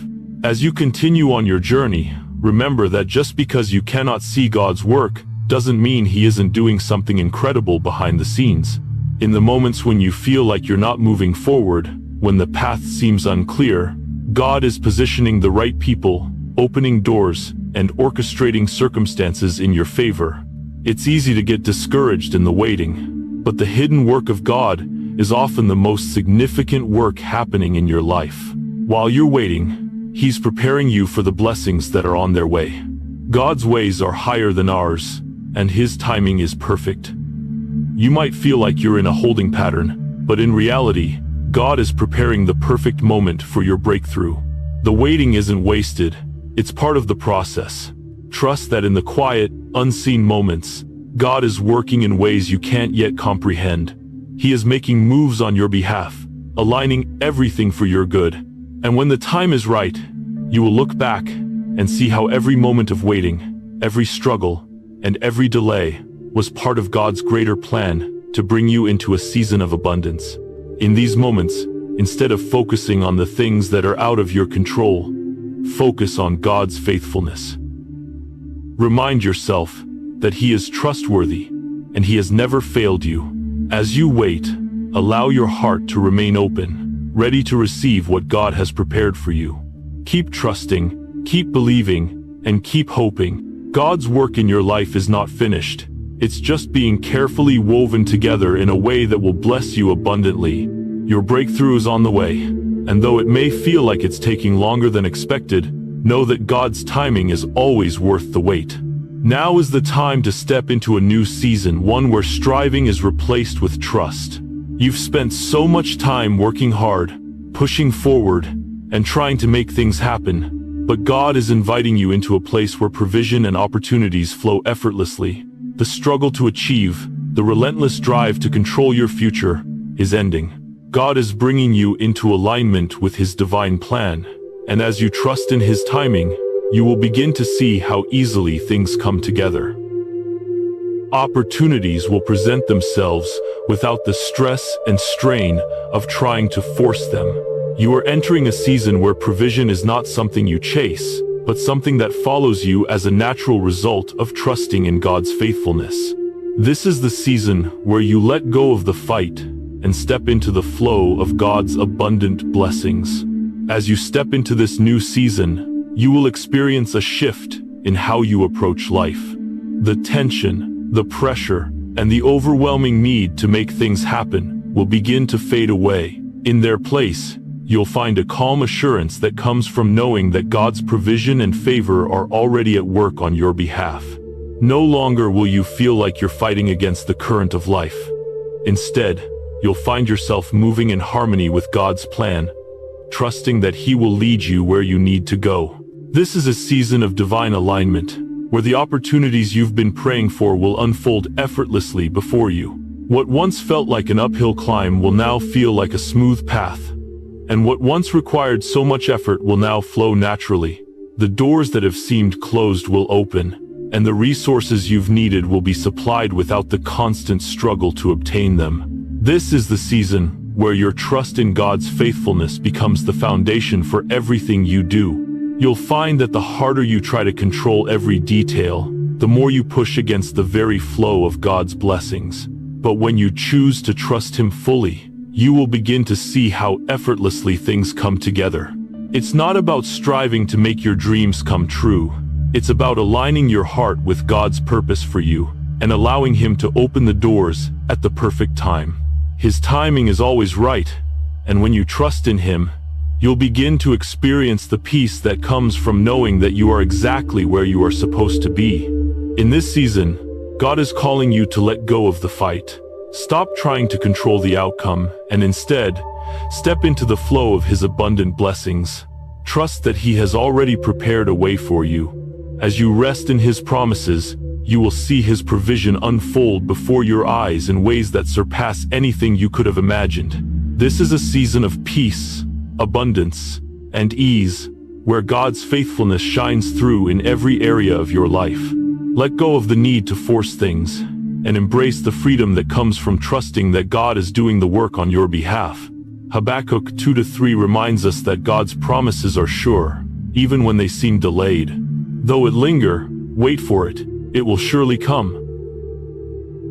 As you continue on your journey, remember that just because you cannot see God's work doesn't mean He isn't doing something incredible behind the scenes. In the moments when you feel like you're not moving forward, when the path seems unclear, God is positioning the right people, opening doors, and orchestrating circumstances in your favor. It's easy to get discouraged in the waiting, but the hidden work of God is often the most significant work happening in your life. While you're waiting, He's preparing you for the blessings that are on their way. God's ways are higher than ours, and His timing is perfect. You might feel like you're in a holding pattern, but in reality, God is preparing the perfect moment for your breakthrough. The waiting isn't wasted, it's part of the process. Trust that in the quiet, unseen moments, God is working in ways you can't yet comprehend. He is making moves on your behalf, aligning everything for your good. And when the time is right, you will look back and see how every moment of waiting, every struggle, and every delay was part of God's greater plan to bring you into a season of abundance. In these moments, instead of focusing on the things that are out of your control, focus on God's faithfulness. Remind yourself that He is trustworthy and He has never failed you. As you wait, allow your heart to remain open, ready to receive what God has prepared for you. Keep trusting, keep believing, and keep hoping. God's work in your life is not finished. It's just being carefully woven together in a way that will bless you abundantly. Your breakthrough is on the way, and though it may feel like it's taking longer than expected, know that God's timing is always worth the wait. Now is the time to step into a new season, one where striving is replaced with trust. You've spent so much time working hard, pushing forward, and trying to make things happen, but God is inviting you into a place where provision and opportunities flow effortlessly. The struggle to achieve, the relentless drive to control your future, is ending. God is bringing you into alignment with His divine plan, and as you trust in His timing, you will begin to see how easily things come together. Opportunities will present themselves without the stress and strain of trying to force them. You are entering a season where provision is not something you chase, but something that follows you as a natural result of trusting in God's faithfulness. This is the season where you let go of the fight and step into the flow of God's abundant blessings. As you step into this new season, you will experience a shift in how you approach life. The tension, the pressure, and the overwhelming need to make things happen will begin to fade away. In their place, you'll find a calm assurance that comes from knowing that God's provision and favor are already at work on your behalf. No longer will you feel like you're fighting against the current of life. Instead, you'll find yourself moving in harmony with God's plan, trusting that He will lead you where you need to go. This is a season of divine alignment, where the opportunities you've been praying for will unfold effortlessly before you. What once felt like an uphill climb will now feel like a smooth path, and what once required so much effort will now flow naturally. The doors that have seemed closed will open, and the resources you've needed will be supplied without the constant struggle to obtain them. This is the season where your trust in God's faithfulness becomes the foundation for everything you do. You'll find that the harder you try to control every detail, the more you push against the very flow of God's blessings. But when you choose to trust Him fully, you will begin to see how effortlessly things come together. It's not about striving to make your dreams come true. It's about aligning your heart with God's purpose for you and allowing Him to open the doors at the perfect time. His timing is always right, and when you trust in Him, you'll begin to experience the peace that comes from knowing that you are exactly where you are supposed to be. In this season, God is calling you to let go of the fight. Stop trying to control the outcome, and instead, step into the flow of His abundant blessings. Trust that He has already prepared a way for you. As you rest in His promises, you will see His provision unfold before your eyes in ways that surpass anything you could have imagined. This is a season of peace, abundance, and ease, where God's faithfulness shines through in every area of your life. Let go of the need to force things, and embrace the freedom that comes from trusting that God is doing the work on your behalf. Habakkuk 2-3 reminds us that God's promises are sure, even when they seem delayed. Though it linger, wait for it. It will surely come.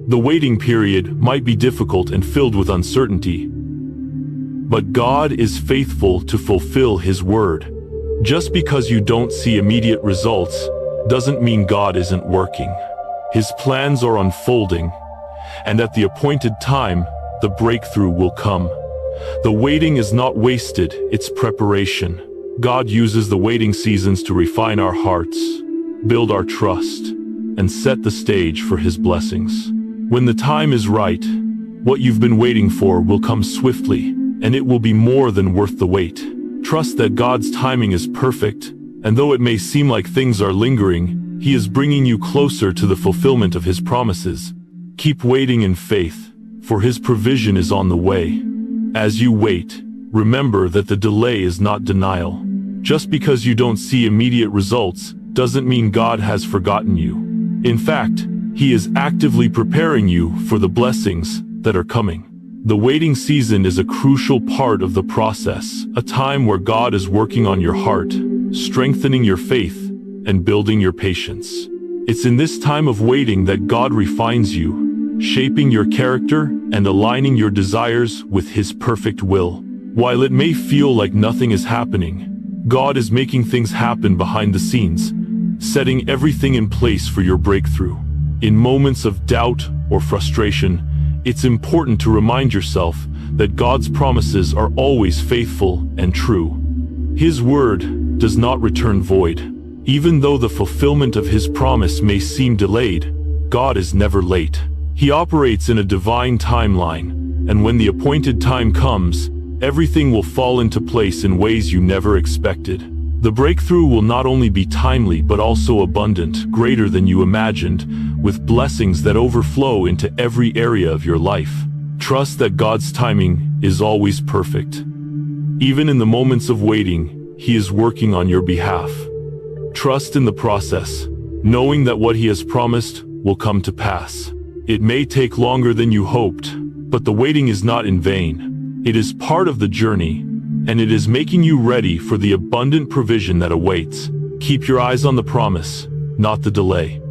The waiting period might be difficult and filled with uncertainty, but God is faithful to fulfill His word. Just because you don't see immediate results doesn't mean God isn't working. His plans are unfolding, and at the appointed time, the breakthrough will come. The waiting is not wasted, it's preparation. God uses the waiting seasons to refine our hearts, build our trust, and set the stage for His blessings. When the time is right, what you've been waiting for will come swiftly, and it will be more than worth the wait. Trust that God's timing is perfect, and though it may seem like things are lingering, He is bringing you closer to the fulfillment of His promises. Keep waiting in faith, for His provision is on the way. As you wait, remember that the delay is not denial. Just because you don't see immediate results doesn't mean God has forgotten you. In fact, He is actively preparing you for the blessings that are coming. The waiting season is a crucial part of the process, a time where God is working on your heart, strengthening your faith, and building your patience. It's in this time of waiting that God refines you, shaping your character and aligning your desires with His perfect will. While it may feel like nothing is happening, God is making things happen behind the scenes, setting everything in place for your breakthrough. In moments of doubt or frustration, it's important to remind yourself that God's promises are always faithful and true. His word does not return void. Even though the fulfillment of His promise may seem delayed, God is never late. He operates in a divine timeline, and when the appointed time comes, everything will fall into place in ways you never expected. The breakthrough will not only be timely but also abundant, greater than you imagined, with blessings that overflow into every area of your life. Trust that God's timing is always perfect. Even in the moments of waiting, He is working on your behalf. Trust in the process, knowing that what He has promised will come to pass. It may take longer than you hoped, but the waiting is not in vain. It is part of the journey, and it is making you ready for the abundant provision that awaits. Keep your eyes on the promise, not the delay.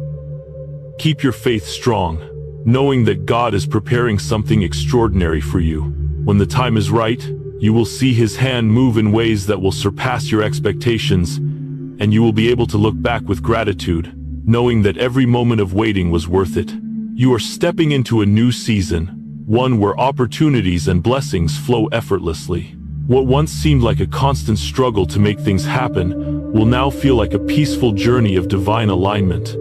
Keep your faith strong, knowing that God is preparing something extraordinary for you. When the time is right, you will see His hand move in ways that will surpass your expectations, and you will be able to look back with gratitude, knowing that every moment of waiting was worth it. You are stepping into a new season, one where opportunities and blessings flow effortlessly. What once seemed like a constant struggle to make things happen will now feel like a peaceful journey of divine alignment.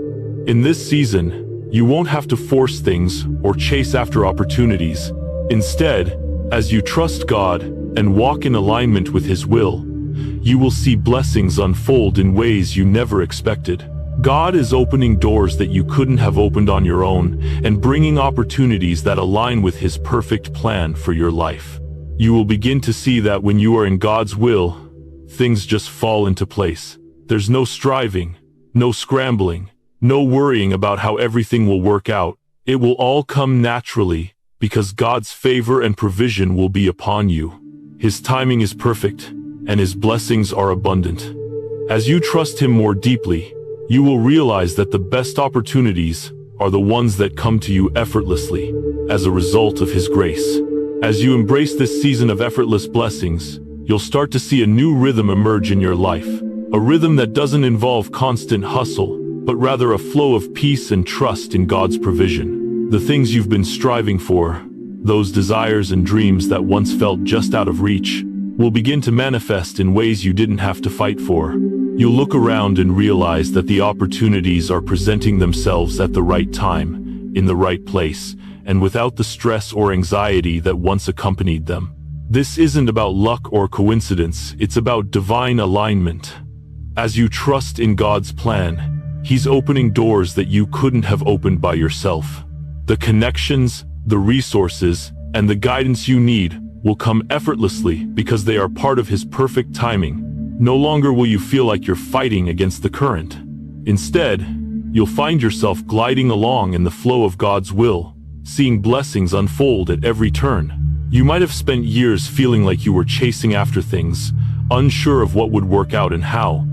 In this season, you won't have to force things or chase after opportunities. Instead, as you trust God and walk in alignment with His will, you will see blessings unfold in ways you never expected. God is opening doors that you couldn't have opened on your own and bringing opportunities that align with His perfect plan for your life. You will begin to see that when you are in God's will, things just fall into place. There's no striving, no scrambling, no worrying about how everything will work out. It will all come naturally because God's favor and provision will be upon you. His timing is perfect, and His blessings are abundant. As you trust Him more deeply, you will realize that the best opportunities are the ones that come to you effortlessly as a result of His grace. As you embrace this season of effortless blessings, you'll start to see a new rhythm emerge in your life, a rhythm that doesn't involve constant hustle, but rather a flow of peace and trust in God's provision. The things you've been striving for, those desires and dreams that once felt just out of reach, will begin to manifest in ways you didn't have to fight for. You'll look around and realize that the opportunities are presenting themselves at the right time, in the right place, and without the stress or anxiety that once accompanied them. This isn't about luck or coincidence, it's about divine alignment. As you trust in God's plan, He's opening doors that you couldn't have opened by yourself. The connections, the resources, and the guidance you need will come effortlessly because they are part of His perfect timing. No longer will you feel like you're fighting against the current. Instead, you'll find yourself gliding along in the flow of God's will, seeing blessings unfold at every turn. You might have spent years feeling like you were chasing after things, unsure of what would work out and how.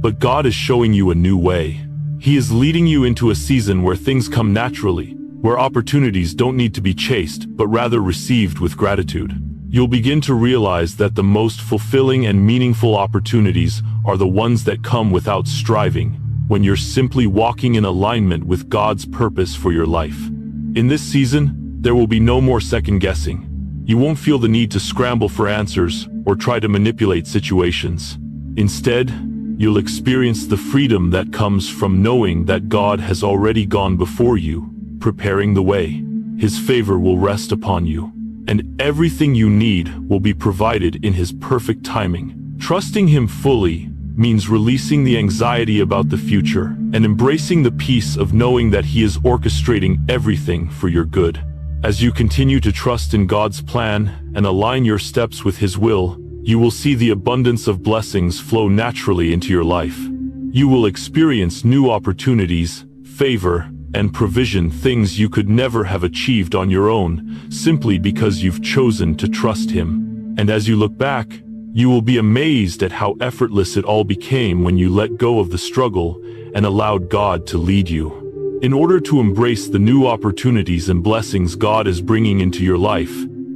But God is showing you a new way. He is leading you into a season where things come naturally, where opportunities don't need to be chased, but rather received with gratitude. You'll begin to realize that the most fulfilling and meaningful opportunities are the ones that come without striving, when you're simply walking in alignment with God's purpose for your life. In this season, there will be no more second guessing. You won't feel the need to scramble for answers or try to manipulate situations. Instead, you'll experience the freedom that comes from knowing that God has already gone before you, preparing the way. His favor will rest upon you, and everything you need will be provided in His perfect timing. Trusting Him fully means releasing the anxiety about the future and embracing the peace of knowing that He is orchestrating everything for your good. As you continue to trust in God's plan and align your steps with His will, you will see the abundance of blessings flow naturally into your life. You will experience new opportunities, favor, and provision, things you could never have achieved on your own, simply because you've chosen to trust Him. And as you look back, you will be amazed at how effortless it all became when you let go of the struggle and allowed God to lead you. In order to embrace the new opportunities and blessings God is bringing into your life,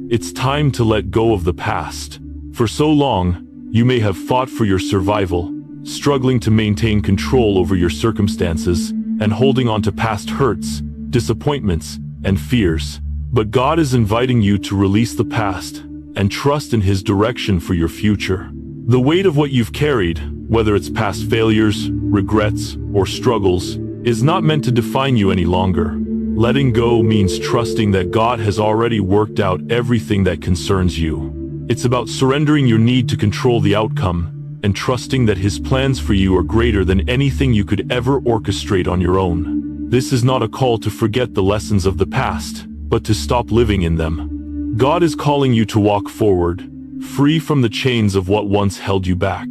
it's time to let go of the past. For so long, you may have fought for your survival, struggling to maintain control over your circumstances, and holding on to past hurts, disappointments, and fears. But God is inviting you to release the past and trust in His direction for your future. The weight of what you've carried, whether it's past failures, regrets, or struggles, is not meant to define you any longer. Letting go means trusting that God has already worked out everything that concerns you. It's about surrendering your need to control the outcome and trusting that His plans for you are greater than anything you could ever orchestrate on your own. This is not a call to forget the lessons of the past, but to stop living in them. God is calling you to walk forward, free from the chains of what once held you back.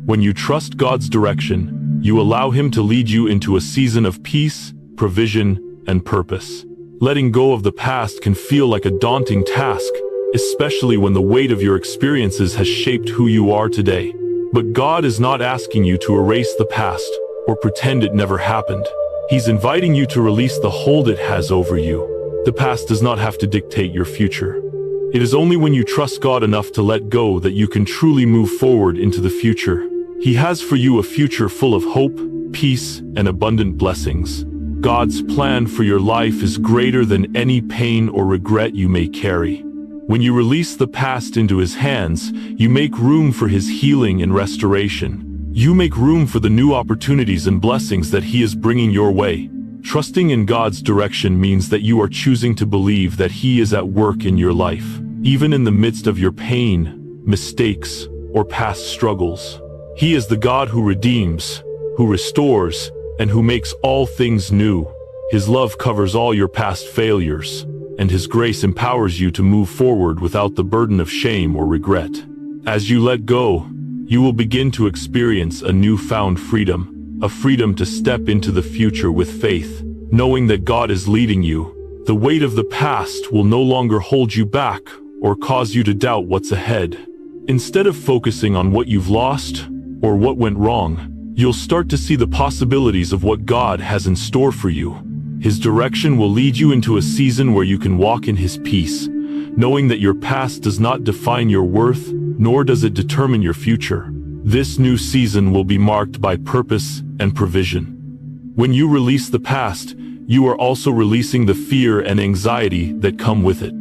When you trust God's direction, you allow Him to lead you into a season of peace, provision, and purpose. Letting go of the past can feel like a daunting task, especially when the weight of your experiences has shaped who you are today. But God is not asking you to erase the past or pretend it never happened. He's inviting you to release the hold it has over you. The past does not have to dictate your future. It is only when you trust God enough to let go that you can truly move forward into the future. He has for you a future full of hope, peace, and abundant blessings. God's plan for your life is greater than any pain or regret you may carry. When you release the past into His hands, you make room for His healing and restoration. You make room for the new opportunities and blessings that He is bringing your way. Trusting in God's direction means that you are choosing to believe that He is at work in your life, even in the midst of your pain, mistakes, or past struggles. He is the God who redeems, who restores, and who makes all things new. His love covers all your past failures, and His grace empowers you to move forward without the burden of shame or regret. As you let go, you will begin to experience a newfound freedom, a freedom to step into the future with faith, knowing that God is leading you. The weight of the past will no longer hold you back or cause you to doubt what's ahead. Instead of focusing on what you've lost or what went wrong, you'll start to see the possibilities of what God has in store for you. His direction will lead you into a season where you can walk in His peace, knowing that your past does not define your worth, nor does it determine your future. This new season will be marked by purpose and provision. When you release the past, you are also releasing the fear and anxiety that come with it.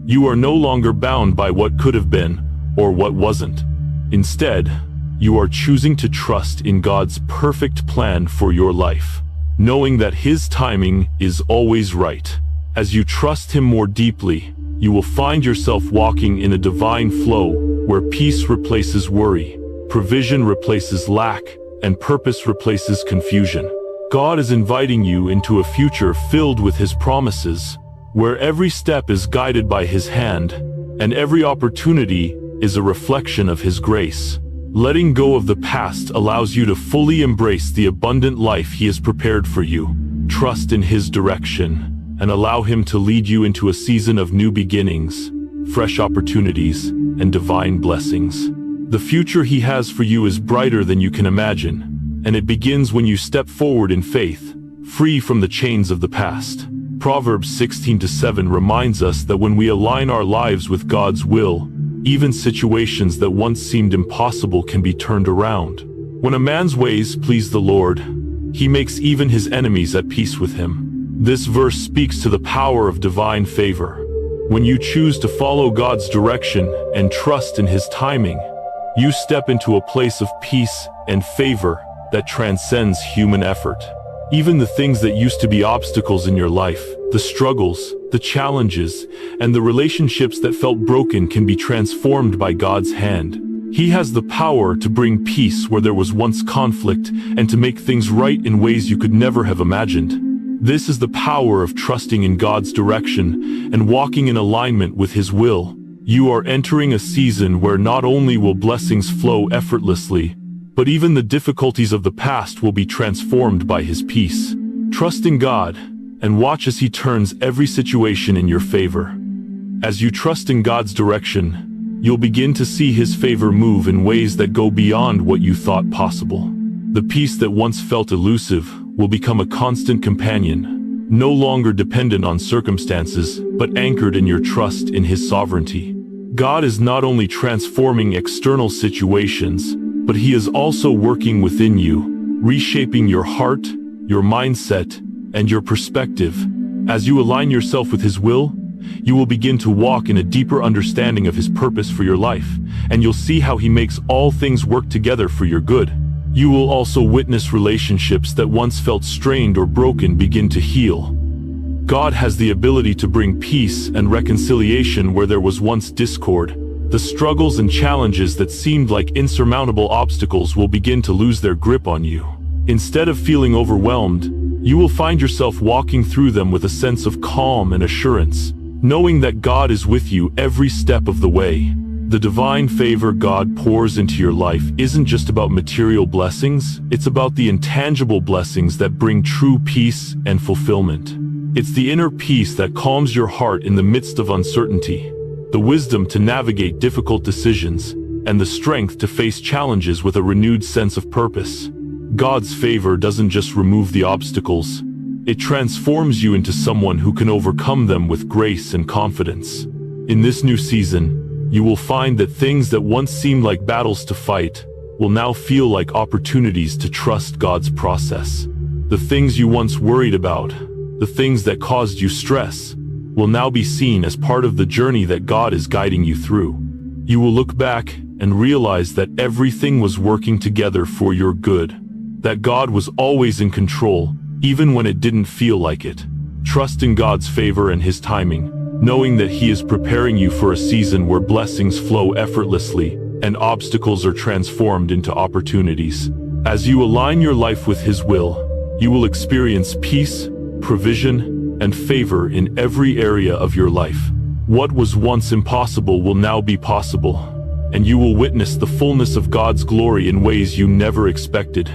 You are no longer bound by what could have been or what wasn't. Instead, you are choosing to trust in God's perfect plan for your life, knowing that His timing is always right. As you trust Him more deeply, you will find yourself walking in a divine flow where peace replaces worry, provision replaces lack, and purpose replaces confusion. God is inviting you into a future filled with His promises, where every step is guided by His hand, and every opportunity is a reflection of His grace. Letting go of the past allows you to fully embrace the abundant life He has prepared for you. Trust in His direction, and allow Him to lead you into a season of new beginnings, fresh opportunities, and divine blessings. The future He has for you is brighter than you can imagine, and it begins when you step forward in faith, free from the chains of the past. Proverbs 16:7 reminds us that when we align our lives with God's will, even situations that once seemed impossible can be turned around. When a man's ways please the Lord, He makes even his enemies at peace with him. This verse speaks to the power of divine favor. When you choose to follow God's direction and trust in His timing, you step into a place of peace and favor that transcends human effort. Even the things that used to be obstacles in your life, the struggles, the challenges, and the relationships that felt broken can be transformed by God's hand. He has the power to bring peace where there was once conflict and to make things right in ways you could never have imagined. This is the power of trusting in God's direction and walking in alignment with His will. You are entering a season where not only will blessings flow effortlessly, but even the difficulties of the past will be transformed by His peace. Trust in God, and watch as He turns every situation in your favor. As you trust in God's direction, you'll begin to see His favor move in ways that go beyond what you thought possible. The peace that once felt elusive will become a constant companion, no longer dependent on circumstances, but anchored in your trust in His sovereignty. God is not only transforming external situations, but He is also working within you, reshaping your heart, your mindset, and your perspective. As you align yourself with His will, you will begin to walk in a deeper understanding of His purpose for your life, and you'll see how He makes all things work together for your good. You will also witness relationships that once felt strained or broken begin to heal. God has the ability to bring peace and reconciliation where there was once discord. The struggles and challenges that seemed like insurmountable obstacles will begin to lose their grip on you. Instead of feeling overwhelmed, you will find yourself walking through them with a sense of calm and assurance, knowing that God is with you every step of the way. The divine favor God pours into your life isn't just about material blessings, it's about the intangible blessings that bring true peace and fulfillment. It's the inner peace that calms your heart in the midst of uncertainty, the wisdom to navigate difficult decisions, and the strength to face challenges with a renewed sense of purpose. God's favor doesn't just remove the obstacles, it transforms you into someone who can overcome them with grace and confidence. In this new season, you will find that things that once seemed like battles to fight will now feel like opportunities to trust God's process. The things you once worried about, the things that caused you stress, will now be seen as part of the journey that God is guiding you through. You will look back and realize that everything was working together for your good, that God was always in control, even when it didn't feel like it. Trust in God's favor and His timing, knowing that He is preparing you for a season where blessings flow effortlessly and obstacles are transformed into opportunities. As you align your life with His will, you will experience peace, provision, and favor in every area of your life. What was once impossible will now be possible, and you will witness the fullness of God's glory in ways you never expected.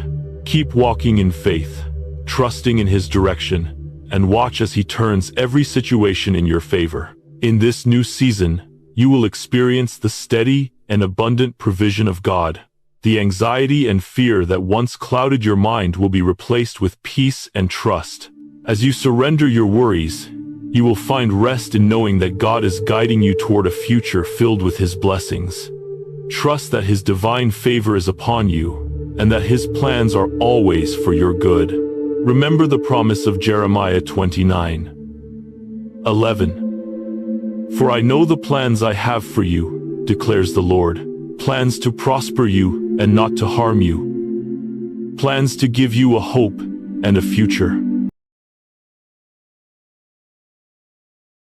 Keep walking in faith, trusting in His direction, and watch as He turns every situation in your favor. In this new season, you will experience the steady and abundant provision of God. The anxiety and fear that once clouded your mind will be replaced with peace and trust. As you surrender your worries, you will find rest in knowing that God is guiding you toward a future filled with His blessings. Trust that His divine favor is upon you, and that His plans are always for your good. Remember the promise of Jeremiah 29:11. For I know the plans I have for you, declares the Lord, plans to prosper you and not to harm you, plans to give you a hope and a future.